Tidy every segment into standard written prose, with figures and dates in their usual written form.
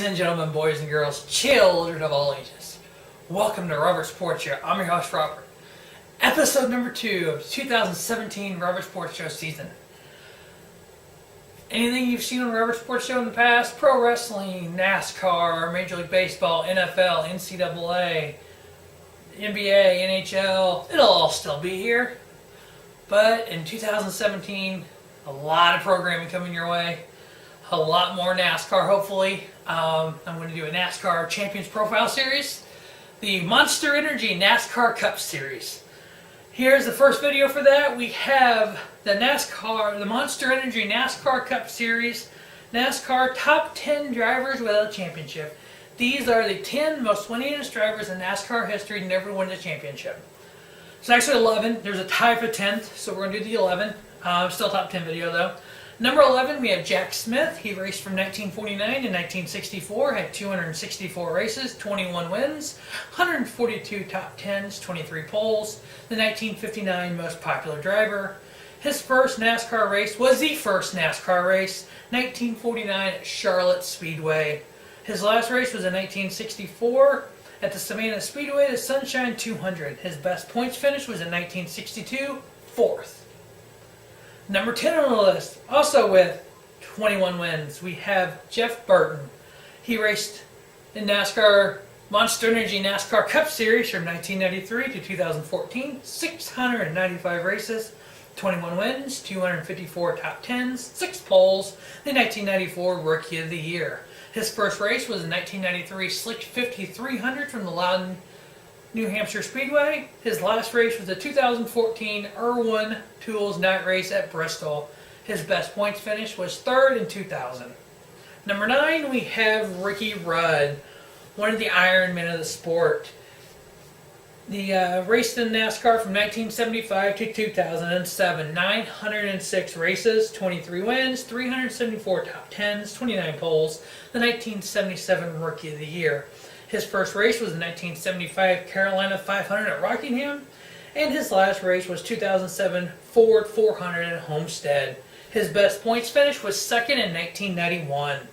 Ladies and gentlemen, boys and girls, children of all ages, welcome to Robert Sports Show. I'm your host, Robert. Episode number 2 of 2017 Robert Sports Show season. Anything you've seen on Robert Sports Show in the past, pro wrestling, NASCAR, Major League Baseball, NFL, NCAA, NBA, NHL, it'll all still be here. But in 2017, a lot of programming coming your way. A lot more NASCAR, hopefully. I'm going to do a NASCAR Champions Profile Series. The Monster Energy NASCAR Cup Series. Here's the first video for that. We have the Monster Energy NASCAR Cup Series. NASCAR Top 10 Drivers Without a Championship. These are the 10 most winningest drivers in NASCAR history to never win a championship. It's actually 11. There's a tie for 10th, so we're going to do the 11. Still top 10 video though. Number 11, we have Jack Smith. He raced from 1949 to 1964, had 264 races, 21 wins, 142 top 10s, 23 poles, the 1959 most popular driver. His first NASCAR race was the first NASCAR race, 1949 at Charlotte Speedway. His last race was in 1964 at the Savannah Speedway, the Sunshine 200. His best points finish was in 1962, 4th. Number 10 on the list, also with 21 wins, we have Jeff Burton. He raced in NASCAR Monster Energy NASCAR Cup Series from 1993 to 2014, 695 races, 21 wins, 254 top 10s, 6 poles, the 1994 Rookie of the Year. His first race was in 1993 Slick 5300 from the Loudon, New Hampshire Speedway. His last race was the 2014 Irwin Tools Night Race at Bristol. His best points finish was 3rd in 2000. Number 9, we have Ricky Rudd, one of the Iron Men of the sport. He raced in NASCAR from 1975 to 2007, 906 races, 23 wins, 374 top 10s, 29 poles, the 1977 Rookie of the Year. His first race was the 1975 Carolina 500 at Rockingham, and his last race was 2007 Ford 400 at Homestead. His best points finish was 2nd in 1991.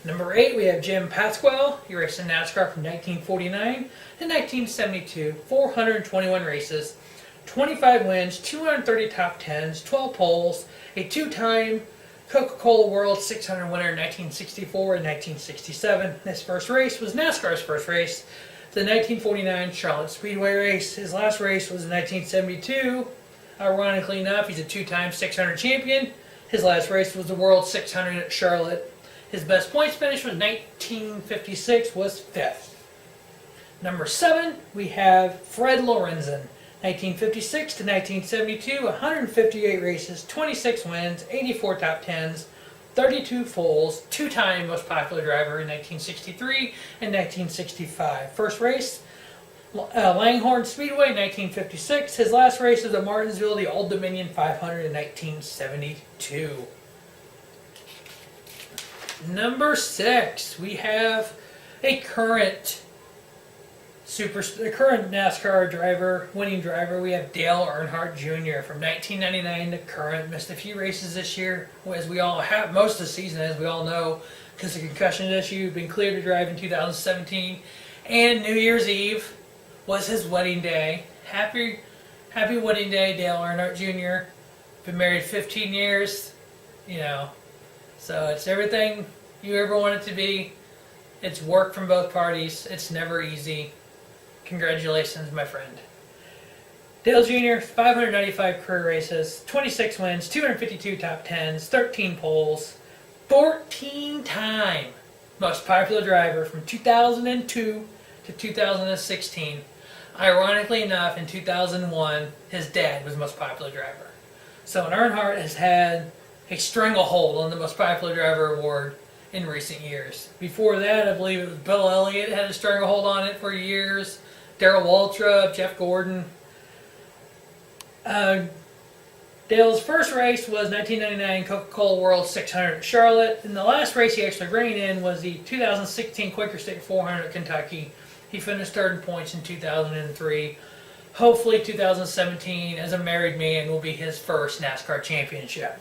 Number 8, we have Jim Pasquale. He raced in NASCAR from 1949 to 1972, 421 races, 25 wins, 230 top 10s, 12 poles, a 2-time Coca-Cola World 600 winner in 1964 and 1967. His first race was NASCAR's first race, the 1949 Charlotte Speedway race. His last race was in 1972. Ironically enough, he's a 2-time 600 champion. His last race was the World 600 at Charlotte. His best points finish was 1956, was 5th. Number 7, we have Fred Lorenzen. 1956 to 1972, 158 races, 26 wins, 84 top 10s, 32 poles, 2-time most popular driver in 1963 and 1965. First race, Langhorne Speedway, 1956. His last race was at Martinsville, the Old Dominion 500 in 1972. Number 6, we have a current NASCAR driver, winning driver. We have Dale Earnhardt Jr. from 1999 to current. Missed a few races this year, as we all have, most of the season, as we all know, because of the concussion issue. Been cleared to drive in 2017, and New Year's Eve was his wedding day. Happy wedding day, Dale Earnhardt Jr. Been married 15 years, so it's everything you ever want it to be. It's work from both parties. It's never easy. Congratulations, my friend. Dale Jr., 595 career races, 26 wins, 252 top 10s, 13 poles, 14-time most popular driver from 2002 to 2016. Ironically enough, in 2001, his dad was most popular driver. So Earnhardt has had a stranglehold on the most popular driver award in recent years. Before that, I believe it was Bill Elliott had a stranglehold on it for years. Darrell Waltrip, Jeff Gordon. Dale's first race was 1999 Coca-Cola World 600 at Charlotte, and the last race he actually ran in was the 2016 Quaker State 400 at Kentucky. He finished 3rd in points in 2003. Hopefully 2017, as a married man, will be his first NASCAR championship.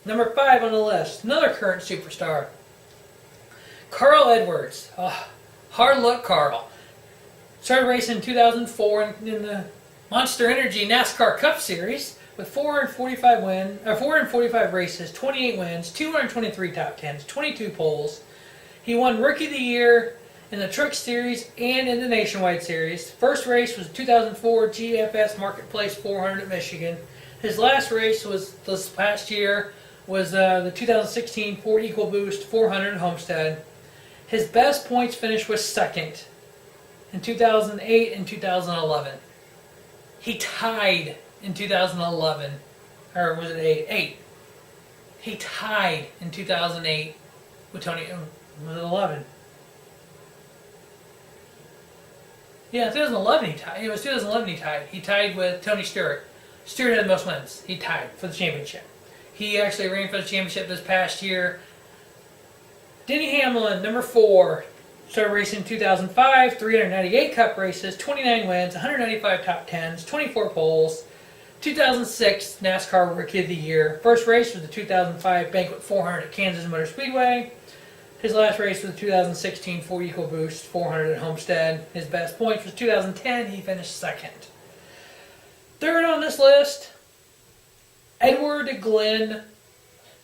Number 5 on the list, another current superstar, Carl Edwards. Hard luck, Carl. Started racing in 2004 in the Monster Energy NASCAR Cup Series with 445 races, 28 wins, 223 top tens, 22 poles. He won Rookie of the Year in the Truck Series and in the Nationwide Series. First race was 2004 GFS Marketplace 400 at Michigan. His last race was this past year was the 2016 Ford EcoBoost 400 at Homestead. His best points finish was second in 2008 and 2011. He tied in 2011, or was it 8? 8. He tied in 2008 with Tony. Was it 11? Yeah, 2011 he tied. It was 2011 he tied. He tied with Tony Stewart. Stewart had the most wins. He tied for the championship. He actually ran for the championship this past year. Denny Hamlin, number 4, started racing in 2005, 398 Cup races, 29 wins, 195 top 10s, 24 poles. 2006 NASCAR Rookie of the Year. First race was the 2005 Banquet 400 at Kansas Motor Speedway. His last race was the 2016 Ford EcoBoost 400 at Homestead. His best points was 2010. He finished second. Third on this list, Edward Glenn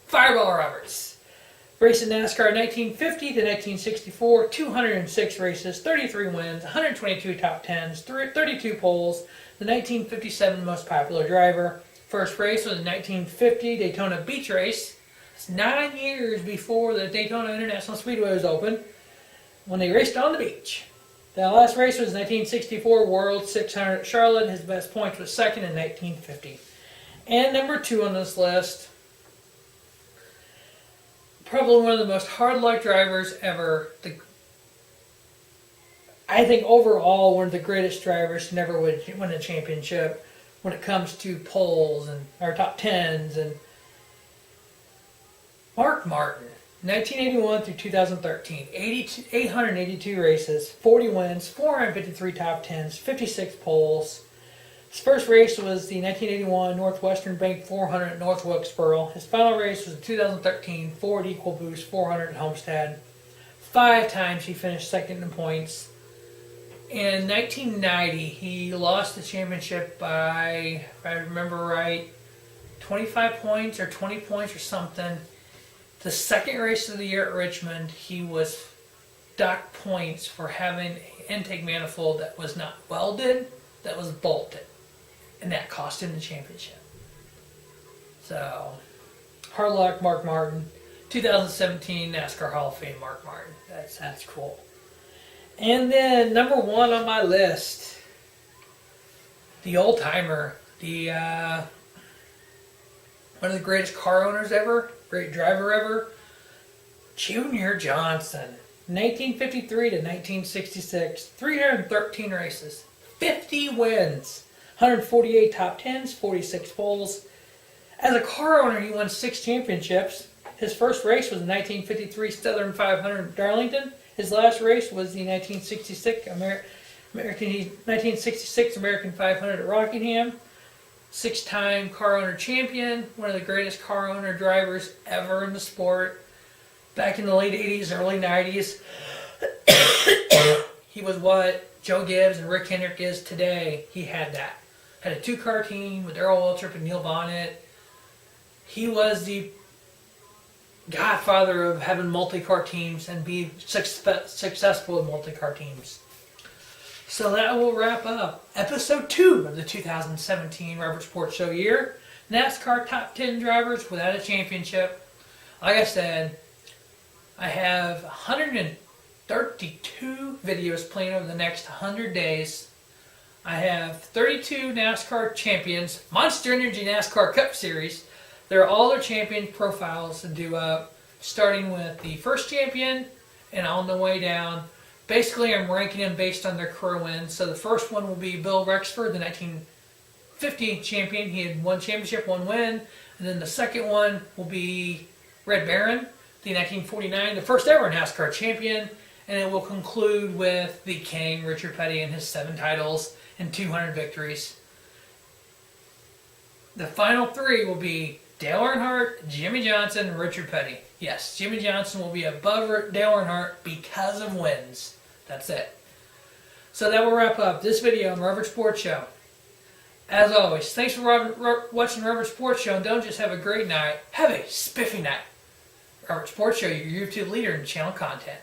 Fireball Roberts. Raced in NASCAR 1950 to 1964, 206 races, 33 wins, 122 top 10s, 32 poles. The 1957 most popular driver. First race was the 1950 Daytona Beach Race. It's 9 years before the Daytona International Speedway was open, when they raced on the beach. The last race was 1964 World 600 at Charlotte. His best points was second in 1950. And number 2 on this list, probably one of the most hard luck drivers ever. I think overall one of the greatest drivers to never win a championship when it comes to poles and or top 10s. And Mark Martin, 1981 through 2013, 882 races, 40 wins, 453 top 10s, 56 poles. His first race was the 1981 Northwestern Bank 400 at North Wilkesboro. His final race was the 2013 Ford EcoBoost 400 at Homestead. 5 times he finished second in points. In 1990, he lost the championship by, if I remember right, 25 points or 20 points or something. The second race of the year at Richmond, he was docked points for having an intake manifold that was not welded, that was bolted. And that cost him the championship. So, hard luck, Mark Martin. 2017 NASCAR Hall of Fame, Mark Martin. That's cool. And then number 1 on my list, the old timer, one of the greatest car owners ever, great driver ever, Junior Johnson. 1953 to 1966, 313 races, 50 wins, 148 top 10s, 46 poles. As a car owner, he won 6 championships. His first race was the 1953 Southern 500 at Darlington. His last race was the 1966 American 500 at Rockingham. 6-time car owner champion, one of the greatest car owner drivers ever in the sport. Back in the late 80s, early 90s, he was what Joe Gibbs and Rick Hendrick is today. He had that. Had a 2-car team with Earl Waltrip and Neil Bonnet. He was the godfather of having multi-car teams and be successful with multi-car teams. So that will wrap up episode 2 of the 2017 Robert Sports Show year. NASCAR top 10 drivers without a championship. Like I said, I have 132 videos playing over the next 100 days. I have 32 NASCAR champions, Monster Energy NASCAR Cup Series. They're all their champion profiles to do up, starting with the first champion and on the way down. Basically, I'm ranking them based on their career wins. So the first one will be Bill Rexford, the 1950 champion. He had 1 championship, 1 win. And then the second one will be Red Baron, the 1949, the first ever NASCAR champion. And it will conclude with the King, Richard Petty, and his 7 titles and 200 victories. The final 3 will be Dale Earnhardt, Jimmy Johnson, Richard Petty. Yes, Jimmy Johnson will be above Dale Earnhardt because of wins. That's it. So that will wrap up this video on Robert Sports Show. As always, thanks for watching Robert Sports Show, and don't just have a great night, have a spiffy night. Robert Sports Show, your YouTube leader in channel content.